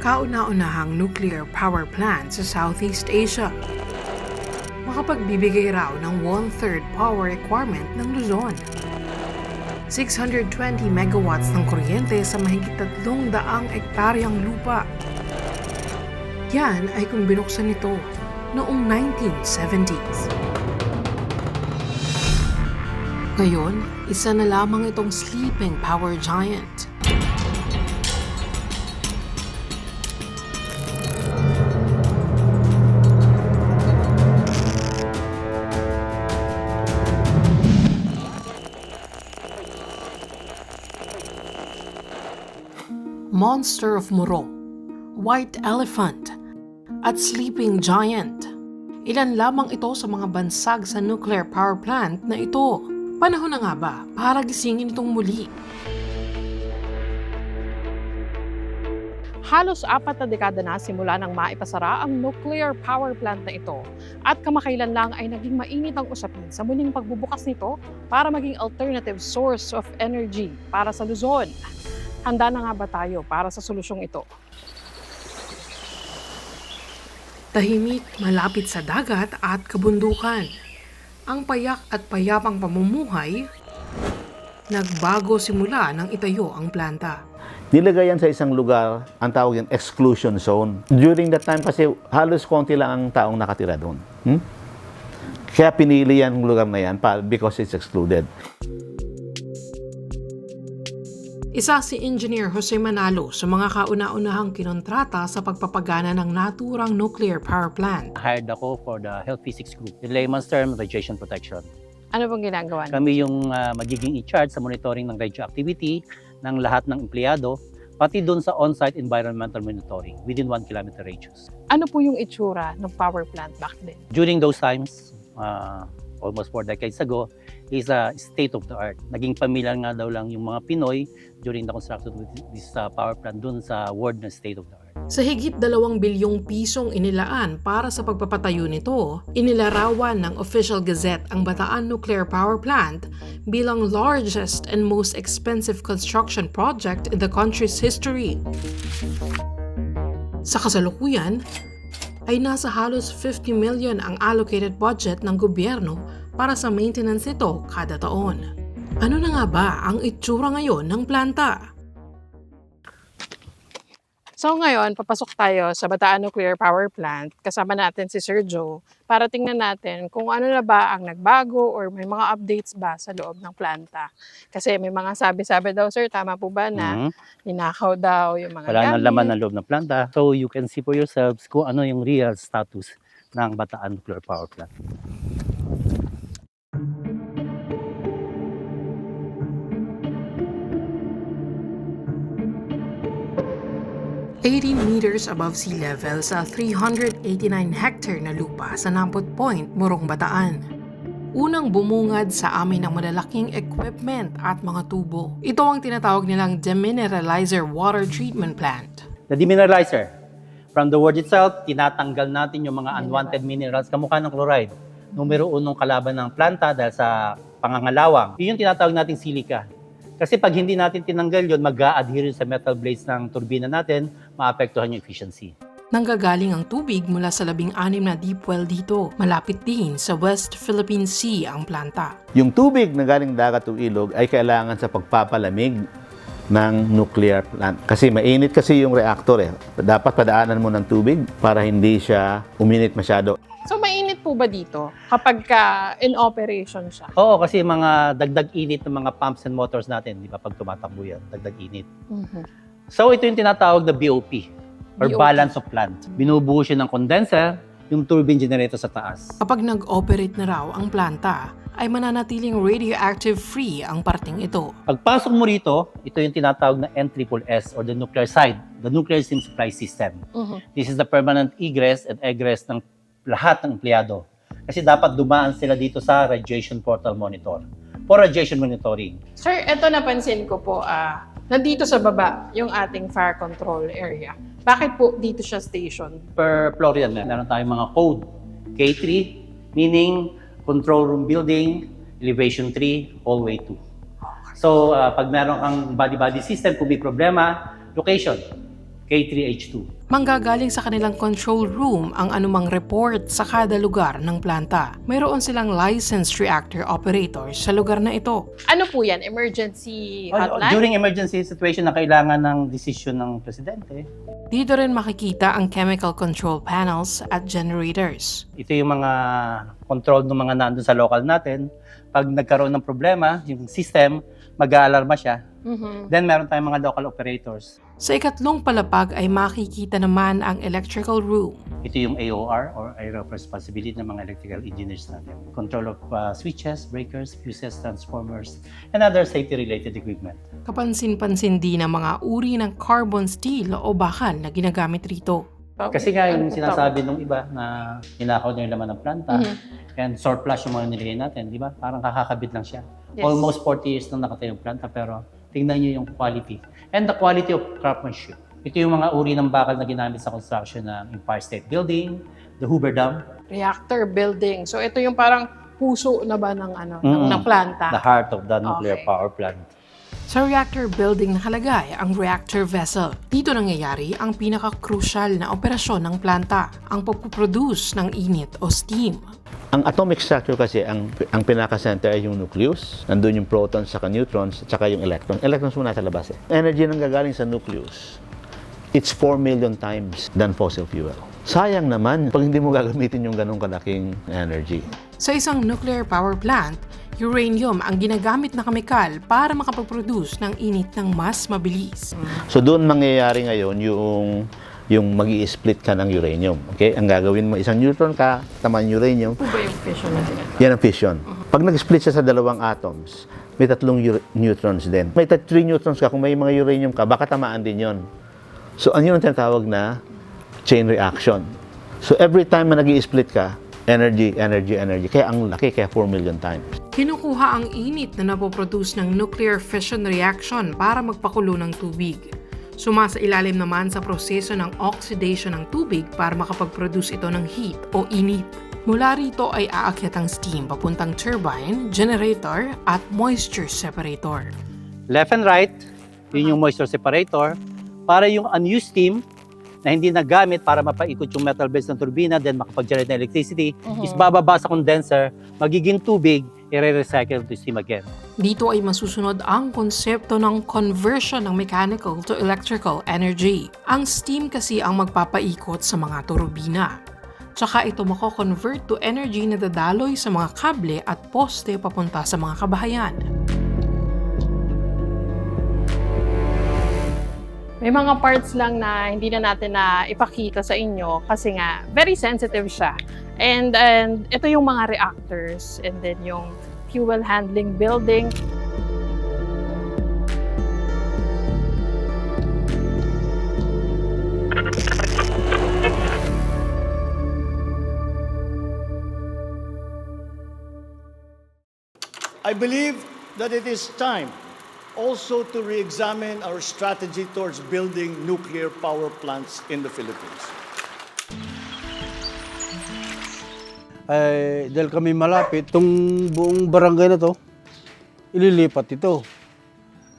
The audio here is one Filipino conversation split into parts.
Kauna-unahang nuclear power plant sa Southeast Asia. Makapagbibigay raw ng 1/3 power requirement ng Luzon. 620 megawatts ng kuryente sa mahigit 300 ektaryang lupa. Yan ay kung binuksan ito noong 1970s. Ngayon, isa na lamang itong sleeping power giant. Monster of Morong, White Elephant, at Sleeping Giant. Ilan lamang ito sa mga bansag sa nuclear power plant na ito. Panahon na nga ba para gisingin itong muli? Halos 4 na dekada na simula nang maipasara ang nuclear power plant na ito at kamakailan lang ay naging mainit ang usapin sa muling pagbubukas nito para maging alternative source of energy para sa Luzon. Handa na nga ba tayo para sa solusyong ito? Tahimik, malapit sa dagat at kabundukan. Ang payak at payapang pamumuhay, nagbago simula nang itayo ang planta. Nilagay yan sa isang lugar, ang tawag yung exclusion zone. During that time kasi halos konti lang ang taong nakatira doon. Kaya pinili yan ang lugar na yan because it's excluded. Isa si Engineer Jose Manalo sa mga kauna-unahang kinontrata sa pagpapagana ng naturang nuclear power plant. Hired ako for the health physics group. In layman's term, radiation protection. Ano bang ginagawa niyo? Kami yung magiging in-charge sa monitoring ng radioactivity ng lahat ng empleyado, pati doon sa on-site environmental monitoring within 1 kilometer radius. Ano po yung itsura ng power plant back then? During those times, almost 4 decades ago, is a state of the art. Naging pamilyar nga daw lang yung mga Pinoy during the construction of this power plant doon sa word na state of the art. Sa higit 2 bilyong pisong inilaan para sa pagpapatayo nito, inilarawan ng Official Gazette ang Bataan Nuclear Power Plant bilang largest and most expensive construction project in the country's history. Sa kasalukuyan, ay nasa halos 50 million ang allocated budget ng gobyerno para sa maintenance nito kada taon. Ano na nga ba ang itsura ngayon ng planta? So ngayon, papasok tayo sa Bataan Nuclear Power Plant. Kasama natin si Sir Joe para tingnan natin kung ano na ba ang nagbago or may mga updates ba sa loob ng planta. Kasi may mga sabi-sabi daw, sir, tama po ba na ninakaw daw yung mga Wala nang gamit? laman ng loob ng planta. So you can see for yourselves kung ano yung real status ng Bataan Nuclear Power Plant. 18 meters above sea level sa 389 hectare na lupa sa Nampot Point, Morong, Bataan. Unang bumungad sa amin ang malalaking equipment at mga tubo. Ito ang tinatawag nilang demineralizer water treatment plant. The demineralizer, from the word itself, tinatanggal natin yung mga unwanted minerals kamukha ng chloride. Numero 1 kalaban ng planta dahil sa pangangalawang. Yun yung tinatawag nating silica. Kasi pag hindi natin tinanggal yun, mag-a-adhere sa metal blades ng turbina natin, maapektuhan yung efficiency. Nanggagaling ang tubig mula sa 16 na deep well dito. Malapit din sa West Philippine Sea ang planta. Yung tubig na galing dagat o ilog ay kailangan sa pagpapalamig ng nuclear plant. Kasi mainit kasi yung reactor . Dapat padaanan mo ng tubig para hindi siya uminit masyado. So mainit po ba dito kapag in operation siya? Oo, kasi mga dagdag init ng mga pumps and motors natin, di ba, pag tumatakbo yan, dagdag init. So ito yung tinatawag na BOP, or BOP. balance of plant. Binubuo siya ng condenser, yung turbine generator sa taas. Kapag nag-operate na raw ang planta, ay mananatiling radioactive free ang parting ito. Pagpasok mo rito, ito yung tinatawag na NSSS or the nuclear side, the nuclear steam supply system. This is the permanent egress and egress ng lahat ng empleyado. Kasi dapat dumaan sila dito sa radiation portal monitor for radiation monitoring. Sir, eto napansin ko po, nandito sa baba yung ating fire control area. Bakit po dito siya station? Per floor yan, meron tayong mga code. K3, meaning control room building, elevation 3, hallway 2. So, pag meron kang body-body system, kung may problema, location, K3H2. Manggagaling sa kanilang control room ang anumang report sa kada lugar ng planta. Mayroon silang licensed reactor operators sa lugar na ito. Ano po yan? Emergency hotline? During emergency situation na kailangan ng desisyon ng presidente, Dito rin makikita ang chemical control panels at generators. ito yung mga control ng mga nandun sa local natin. Pag nagkaroon ng problema, yung system, mag-aalarma siya. Then meron tayong mga local operators. Sa ikatlong palapag ay makikita naman ang electrical room. Ito yung AOR or Area of Responsibility ng mga electrical engineers natin. Control of switches, breakers, fuses, transformers, and other safety-related equipment. Kapansin-pansin din ang mga uri ng carbon steel o bakal na ginagamit rito. Kasi nga yung sinasabi nung iba na ninakaw na yung laman ng planta and surplus yung mga nilagay natin, di ba? Parang kakakabit lang siya. Yes. Almost 40 years nang nakatayo yung planta pero tingnan nyo yung quality. And the quality of craftsmanship. Ito yung mga uri ng bakal na ginamit sa construction ng Empire State Building, the Hoover Dam, Reactor building. So ito yung parang puso na ba ng ng planta? the heart of the nuclear Okay. power plant. Sa reactor building nakalagay ang reactor vessel. Dito nangyayari ang pinaka-crucial na operasyon ng planta, ang pagpuproduce ng init o steam. Ang atomic structure kasi, ang pinaka-center ay yung nucleus. Nandun yung protons, saka neutrons, at saka yung electrons. Electrons muna sa labas eh. Energy nang gagaling sa nucleus, it's 4 million times than fossil fuel. Sayang naman pag hindi mo gagamitin yung ganong kalaking energy. Sa isang nuclear power plant, uranium ang ginagamit na kemikal para makapag-produce ng init ng mas mabilis. So doon mangyayari ngayon yung mag-i-split ka ng uranium. Okay? Ang gagawin mo, isang neutron ka, tamaan uranium, Ito ba yung fission na tinatawag? yan ang fission. Pag nag-split siya sa dalawang atoms, may tatlong neutrons din. May 3 neutrons ka, kung may mga uranium ka, baka tamaan din yon. So ano yung tinatawag na chain reaction. So every time na nag-i-split ka, energy. Kaya ang laki, kaya 4 million times. Kinukuha ang init na napoproduce ng nuclear fission reaction para magpakulo ng tubig. Sumasa ilalim naman sa proseso ng oxidation ng tubig para makapag-produce ito ng heat o init. Mula rito ay aakyat ang steam papuntang turbine, generator at moisture separator. Left and right, yun yung moisture separator. Para yung unused steam na hindi nagamit para mapaikot yung metal base ng turbina, then makapag-generate ng electricity, is bababa sa condenser, magiging tubig, i-recycle to steam again. Dito ay masusunod ang konsepto ng conversion ng mechanical to electrical energy. Ang steam kasi ang magpapaikot sa mga turbina. Tsaka ito mako-convert to energy na dadaloy sa mga kable at poste papunta sa mga kabahayan. May mga parts lang na hindi na natin na ipakita sa inyo kasi nga very sensitive siya. And ito yung mga reactors and then yung fuel handling building. I believe that it is time also to re-examine our strategy towards building nuclear power plants in the Philippines. Ay, dahil kami malapit, itong buong barangay na to, ililipat ito.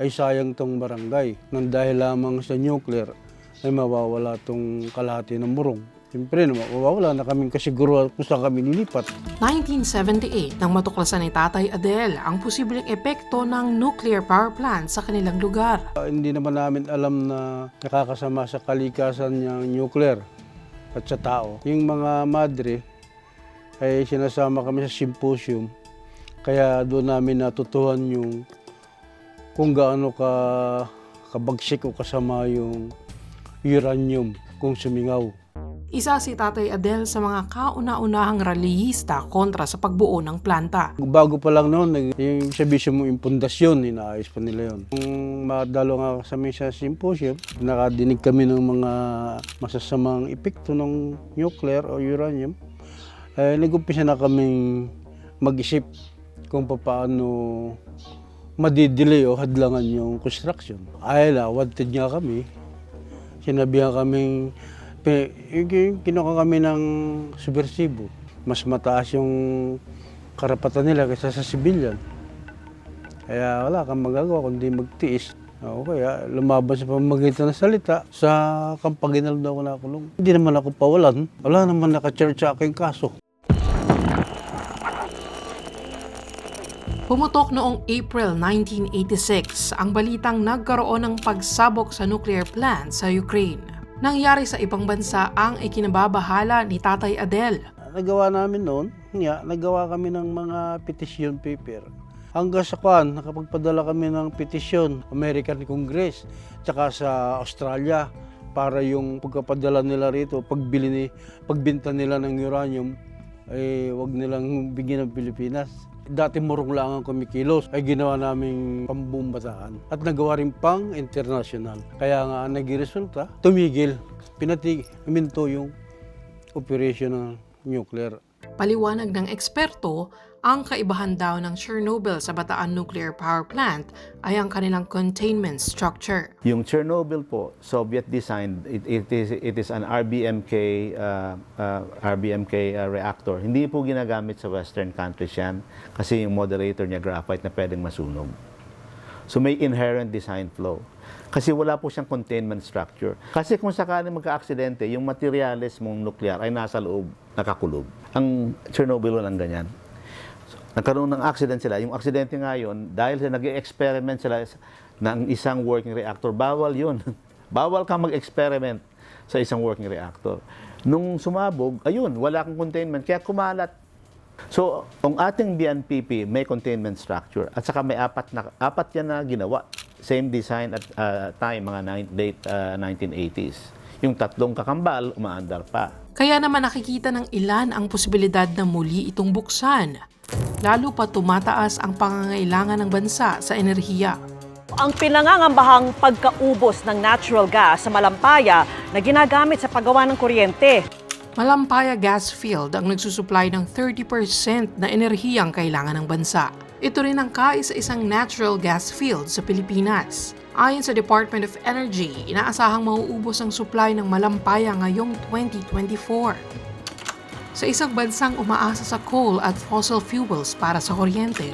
Ay sayang tong barangay. Nang dahil lamang sa nuclear, ay mawawala tong kalahati ng Morong. Siyempre, mawawala na kaming kasiguruhan kung saan kami nilipat. 1978 nang matuklasan ni Tatay Adel ang posibleng epekto ng nuclear power plant sa kanilang lugar. Hindi naman namin alam na nakakasama sa kalikasan ng nuclear at sa tao. Yung mga madre, ay sinasama kami sa symposium. Kaya doon namin natutuhan yung kung gaano kabagsik o kasama yung uranium kung sumingaw. Isa si Tatay Adel sa mga kauna-unahang rallyista kontra sa pagbuo ng planta. Bago pa lang noon, yung sabihin mo yung pundasyon, inaayos pa nila yun. Kung madalo nga kami sa symposium, nakadinig kami ng mga masasamang epekto ng nuclear o uranium. Nag-umpisa na kaming mag-isip kung paano madidelay o hadlangan yung construction. Ay, wanted nga kami. Sinabihan kaming, kinuha kami ng subversibo. Mas mataas yung karapatan nila kaysa sa civilian. Kaya wala kang magagawa kundi magtiis. O kaya lumaban sa pamamagitan ng salita sa Kampaginal daw ako nakulong. Hindi naman ako pawalan. Wala naman naka-charge sa aking kaso. Pumutok noong April 1986 ang balitang nagkaroon ng pagsabog sa nuclear plant sa Ukraine. Nangyari sa ibang bansa ang ikinababahala ni Tatay Adel. Nagawa namin noon, nagawa kami ng mga petition paper. Hanggang sa nakapagpadala kami ng petisyon, American Congress, tsaka sa Australia, para yung pagkapadala nila rito, pagbinta nila ng uranium, wag nilang bigyan ng Pilipinas. Dati murong lang ang kumikilos, ay ginawa naming pambumbataan at nagawa rin pang international. Kaya nga nagresulta, tumigil, pinaminto yung operation ng nuclear. Paliwanag ng eksperto, ang kaibahan daw ng Chernobyl sa Bataan Nuclear Power Plant ay ang kanilang containment structure. Yung Chernobyl po, Soviet designed, it is an RBMK reactor. Hindi po ginagamit sa Western countries yan kasi yung moderator niya graphite na pwedeng masunog. So may inherent design flow. Kasi wala po siyang containment structure. Kasi kung sakaling magka-aksidente, yung materials mong nuclear ay nasa loob, nakakulog. Ang Chernobyl walang ganyan. Nagkaroon ng accident sila. Yung aksidente nga yun, dahil sa nag-experiment sila ng isang working reactor, bawal yun. Bawal kang mag-experiment sa isang working reactor. Nung sumabog, ayun, wala kang containment, kaya kumalat. So, ang ating BNPP may containment structure at saka may apat yan na ginawa. Same design at time, mga late 1980s. Yung tatlong kakambal, umaandar pa. Kaya naman nakikita ng ilan ang posibilidad na muli itong buksan. Lalo pa tumataas ang pangangailangan ng bansa sa enerhiya. Ang pinangangambahang pagkaubos ng natural gas sa Malampaya na ginagamit sa paggawa ng kuryente. Malampaya Gas Field ang nagsusupply ng 30% na enerhiyang kailangan ng bansa. Ito rin ang kaisa-isang natural gas field sa Pilipinas. Ayon sa Department of Energy, inaasahang mauubos ang supply ng Malampaya ngayong 2024. Sa isang bansang umaasa sa coal at fossil fuels para sa kuryente,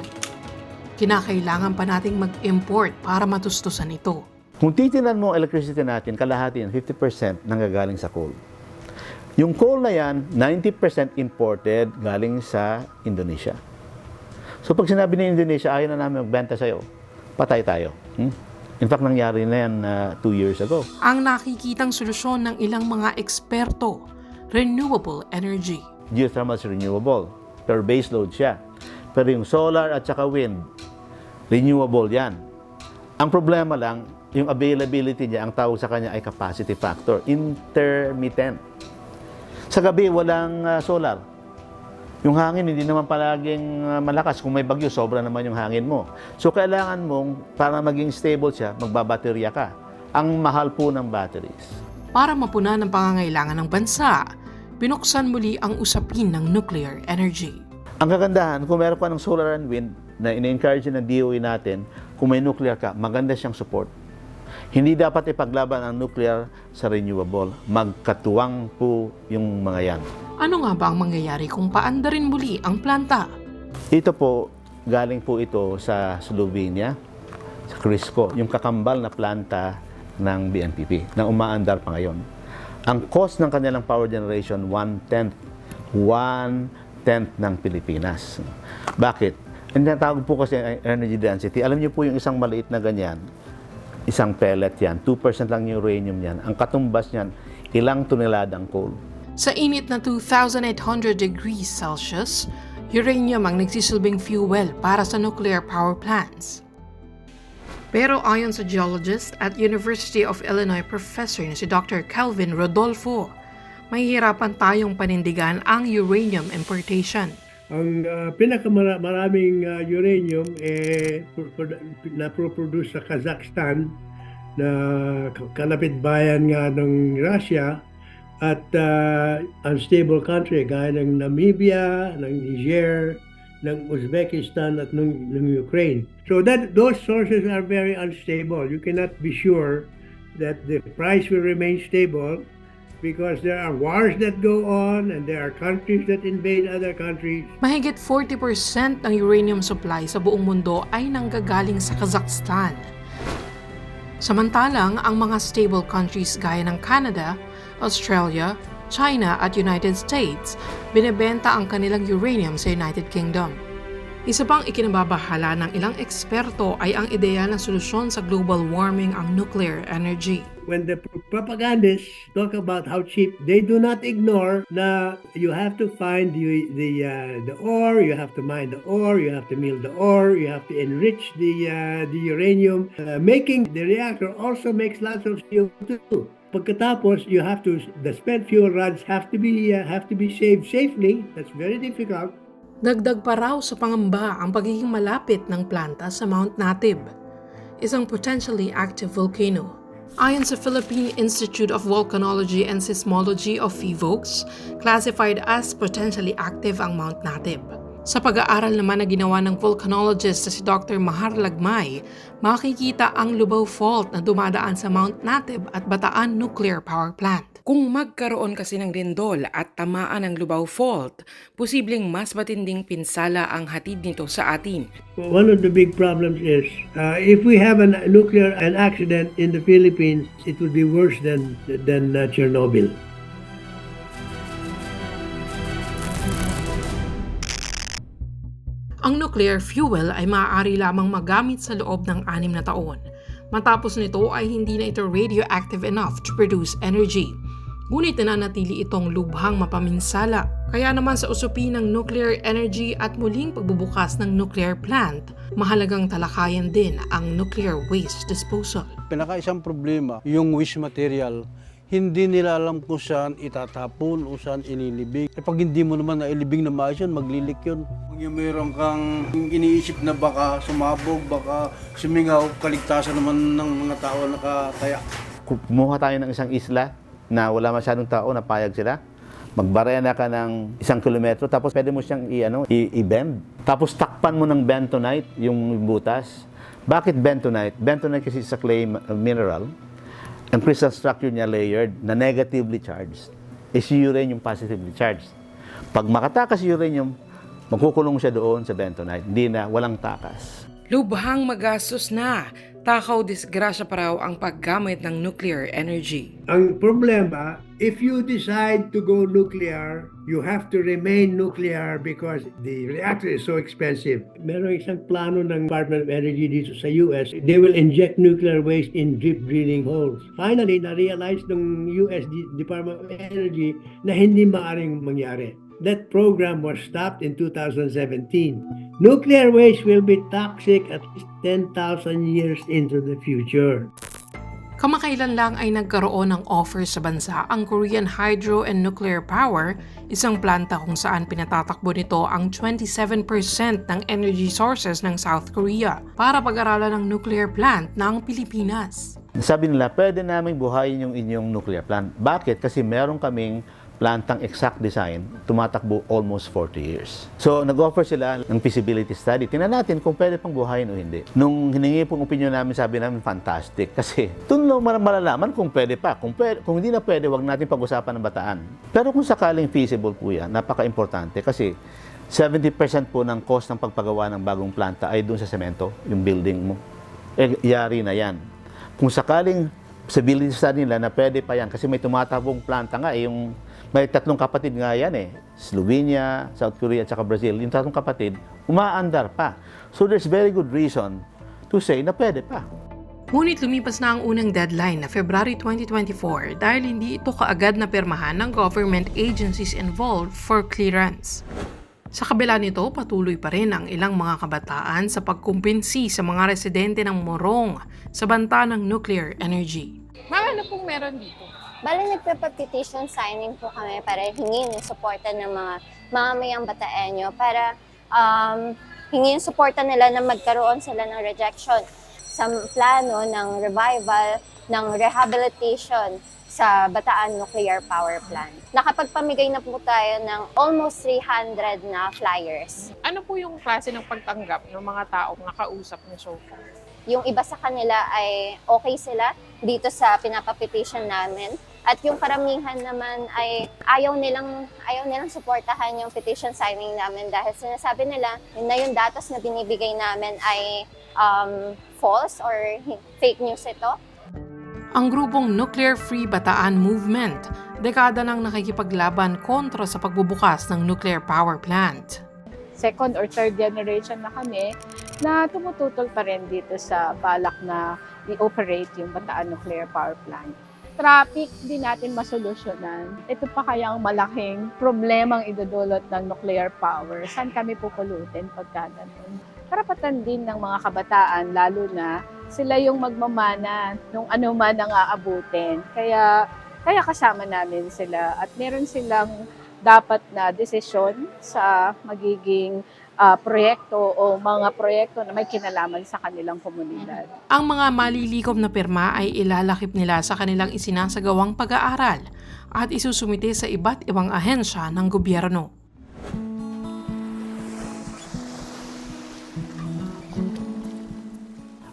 kinakailangan pa nating mag-import para matustusan ito. Kung titinan mo ang electricity natin, kalahati yan, 50% nanggagaling sa coal. Yung coal na yan, 90% imported galing sa Indonesia. So pag sinabi ni Indonesia, ayaw na namin magbenta sa'yo, patay tayo. In fact, nangyari na yan 2 years ago. Ang nakikitang solusyon ng ilang mga eksperto, renewable energy. Geothermal is renewable, pero baseload siya. Pero yung solar at saka wind, renewable yan. Ang problema lang, yung availability niya, ang tawag sa kanya ay capacity factor, intermittent. Sa gabi, walang solar. Yung hangin, hindi naman palaging malakas. Kung may bagyo, sobra naman yung hangin mo. So, kailangan mong, para maging stable siya, magbabaterya ka. Ang mahal po ng batteries. Para mapunan ang pangangailangan ng bansa, binuksan muli ang usapin ng nuclear energy. Ang kagandahan, kung meron ka ng solar and wind na ina-encourage ng DOE natin, kung may nuclear ka, maganda siyang support. Hindi dapat ipaglaban ang nuclear sa renewable. Magkatuwang po yung mga yan. Ano nga ba ang mangyayari kung paandarin muli ang planta? Ito po, galing po ito sa Slovenia, sa Crisco, yung kakambal na planta ng BNPP na umaandar pa ngayon. Ang cost ng kanilang power generation, 1/10 ng Pilipinas. Bakit? Ang tinatawag po kasi energy density. Alam niyo po yung isang maliit na ganyan, isang pellet yan, 2% lang yung uranium yan. Ang katumbas niyan, ilang toneladang coal. Sa init na 2,800 degrees Celsius, uranium ang nagsisilbing fuel para sa nuclear power plants. Pero ayon sa geologist at University of Illinois professor na si Dr. Calvin Rodolfo, mahihirapan tayong panindigan ang uranium importation. Ang pinakamaraming uranium na produce sa Kazakhstan na kalapit bayan nga ng Russia at unstable country gaya ng Namibia, ng Niger, ng Uzbekistan at ng Ukraine. So those sources are very unstable. You cannot be sure that the price will remain stable because there are wars that go on and there are countries that invade other countries. Mahigit 40% ng uranium supply sa buong mundo ay nanggagaling sa Kazakhstan. Samantalang ang mga stable countries gaya ng Canada, Australia, China at United States, binebenta ang kanilang uranium sa United Kingdom. Isa pang ikinababahala ng ilang eksperto ay ang ideya ng solusyon sa global warming ang nuclear energy. When the propagandists talk about how cheap, they do not ignore na you have to find the ore, you have to mine the ore, you have to mill the ore, you have to enrich the uranium. Making the reactor also makes lots of CO2. Pagkatapos, the spent fuel rods have to be saved safely. That's very difficult. Dagdag pa raw sa pangamba ang pagiging malapit ng planta sa Mount Natib, isang potentially active volcano. Ayon sa Philippine Institute of Volcanology and Seismology of PHIVOLCS, classified as potentially active ang Mount Natib. Sa pag-aaral naman na ginawa ng volcanologist na si Dr. Mahar Lagmay, makikita ang Lubao Fault na dumadaan sa Mount Natib at Bataan Nuclear Power Plant. Kung magkaroon kasi ng lindol at tamaan ng Lubao Fault, posibleng mas matinding pinsala ang hatid nito sa atin. One of the big problems is if we have an accident in the Philippines, it will be worse than Chernobyl. Ang nuclear fuel ay maaari lamang magamit sa loob ng 6 na taon. Matapos nito ay hindi na ito radioactive enough to produce energy. Ngunit nananatili itong lubhang mapaminsala. Kaya naman sa usapin ng nuclear energy at muling pagbubukas ng nuclear plant, mahalagang talakayan din ang nuclear waste disposal. Pinakaisang problema, yung waste material, hindi nila alam kung saan itatapon o saan ililibing. Pag hindi mo naman nailibing na maayos yun, maglilik yun. Kung yung mayroon kang iniisip na baka sumabog, baka sumingaw, kaligtasan naman ng mga tao nakataya. Kumuha tayo ng isang isla na wala masyadong tao, napayag sila. Magbarena ka ng 1 kilometro, tapos pwede mo siyang i-bend. Tapos takpan mo ng bentonite yung butas. Bakit bentonite? Bentonite kasi sa clay mineral. Ang crystal structure niya layered na negatively charged. Is uranium positively charged. Pag makatakas uranium, magkukulong siya doon sa bentonite. Hindi na, walang takas. Lubhang magastos na. Takaw disgrasya pa raw ang paggamit ng nuclear energy. Ang problema, if you decide to go nuclear, you have to remain nuclear because the reactor is so expensive. Meron isang plano ng Department of Energy dito sa US. They will inject nuclear waste in deep drilling holes. Finally, na-realize ng US Department of Energy na hindi maaaring mangyari. That program was stopped in 2017. Nuclear waste will be toxic at least 10,000 years into the future. Kamakailan lang ay nagkaroon ng offer sa bansa ang Korean Hydro and Nuclear Power, isang planta kung saan pinatatakbo nito ang 27% ng energy sources ng South Korea para pag-aralan ng nuclear plant ng Pilipinas. Sabi nila, pwede namin buhayin yung inyong nuclear plant. Bakit? Kasi meron kaming plantang exact design, tumatakbo almost 40 years. So, nag-offer sila ng feasibility study. Tingnan natin kung pwede pang buhayin o hindi. Nung hiningi pong opinion namin, sabi namin, fantastic. Kasi, doon lang malalaman kung pwede pa. Kung hindi na pwede, wag natin pag-usapan ng Bataan. Pero kung sakaling feasible po yan, napaka-importante. Kasi, 70% po ng cost ng pagpagawa ng bagong planta ay doon sa semento, yung building mo. Yari na yan. Kung sakaling feasibility study nila na pwede pa yan, kasi may tumatabong planta nga, yung may 3 kapatid nga yan Slovenia, South Korea, at saka Brazil. Yung 3 kapatid, umaandar pa. So there's very good reason to say na pwede pa. Ngunit lumipas na ang unang deadline na February 2024 dahil hindi ito kaagad na pirmahan ng government agencies involved for clearance. Sa kabila nito, patuloy pa rin ang ilang mga kabataan sa pagkumpinsi sa mga residente ng Morong sa banta ng nuclear energy. Ma'am, ano pong meron dito? Bale, nagpe-petition signing po kami para hingin yung suporta ng mga mamamayang Bataeño para hingin yung suporta nila na magkaroon sila ng rejection sa plano ng revival, ng rehabilitation sa Bataan Nuclear Power Plant. Nakapagpamigay na po tayo ng almost 300 na flyers. Ano po yung klase ng pagtanggap ng mga taong nakausap niyo so far? Yung iba sa kanila ay okay sila dito sa pinapapetition namin. At yung karamihan naman ay ayaw nilang suportahan yung petition signing namin dahil sinasabi nila na yung datos na binibigay namin ay false or fake news ito. Ang grupong Nuclear Free Bataan Movement, dekada nang nakikipaglaban kontra sa pagbubukas ng nuclear power plant. Second or third generation na kami na tumututol pa rin dito sa balak na i-operate yung Bataan Nuclear Power Plant. Traffic din natin masolusyonan. Ito pa kaya ang malaking problemang idudulot ng nuclear power. Saan kami pupulutin pagka ganun? Karapatan din ng mga kabataan, lalo na sila yung magmamana nung ano man ang aabutin. Kaya kasama namin sila at meron silang dapat na desisyon sa magiging proyekto o mga proyekto na may kinalaman sa kanilang komunidad. Ang mga malilikom na pirma ay ilalakip nila sa kanilang isinasagawang pag-aaral at isusumite sa iba't ibang ahensya ng gobyerno.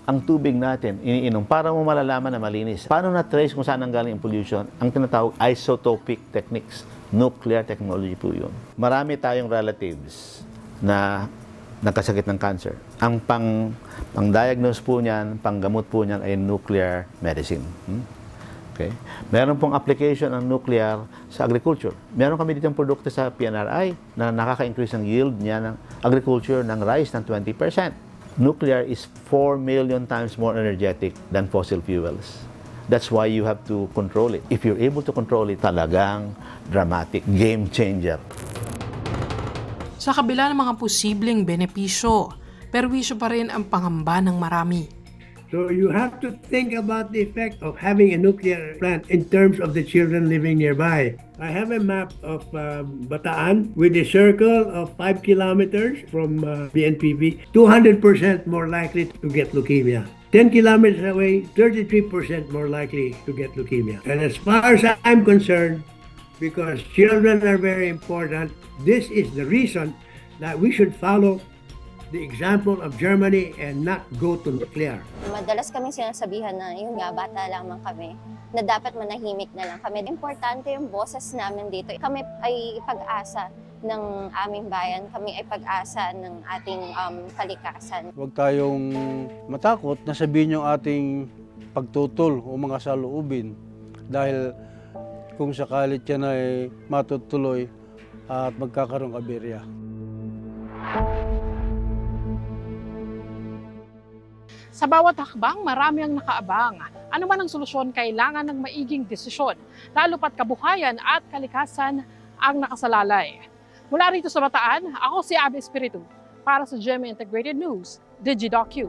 Ang tubig natin, iniinom, para mo malalaman na malinis. Paano na-trace kung saan ang galing ang pollution? Ang tinatawag isotopic techniques. Nuclear technology po yun. Marami tayong relatives na nagkasakit ng cancer. Ang pang-diagnose po niyan, panggamot po niyan ay nuclear medicine. Okay? Meron pong application ng nuclear sa agriculture. Meron kami ditong produkto sa PNRI na nakaka-increase ng yield niya ng agriculture ng rice ng 20%. Nuclear is 4 million times more energetic than fossil fuels. That's why you have to control it. If you're able to control it, talagang dramatic, game changer. Sa kabila ng mga posibleng benepisyo, perwisyo pa rin ang pangamba ng marami. So you have to think about the effect of having a nuclear plant in terms of the children living nearby. I have a map of Bataan with a circle of 5 kilometers from BNPB, 200% more likely to get leukemia. 10 kilometers away, 33% more likely to get leukemia. And as far as I'm concerned, because children are very important, this is the reason that we should follow the example of Germany and not go to nuclear. Madalas kami sinasabihan na yung nga, bata lamang kami, na dapat manahimik na lang kami. Importante yung boses namin dito. Kami ay pag-asa ng aming bayan. Kami ay pag-asa ng ating kalikasan. Huwag tayong matakot na sabihin yung ating pagtutol o mga saloobin. Dahil kung sakalit yan ay matutuloy at magkakaroon kaberya. Sa bawat hakbang, marami ang nakaabang. Ano man ang solusyon, kailangan ng maiging desisyon, lalo pat kabuhayan at kalikasan ang nakasalalay. Mula rito sa Bataan, ako si Abby Espiritu para sa GMA Integrated News, DigiDocu.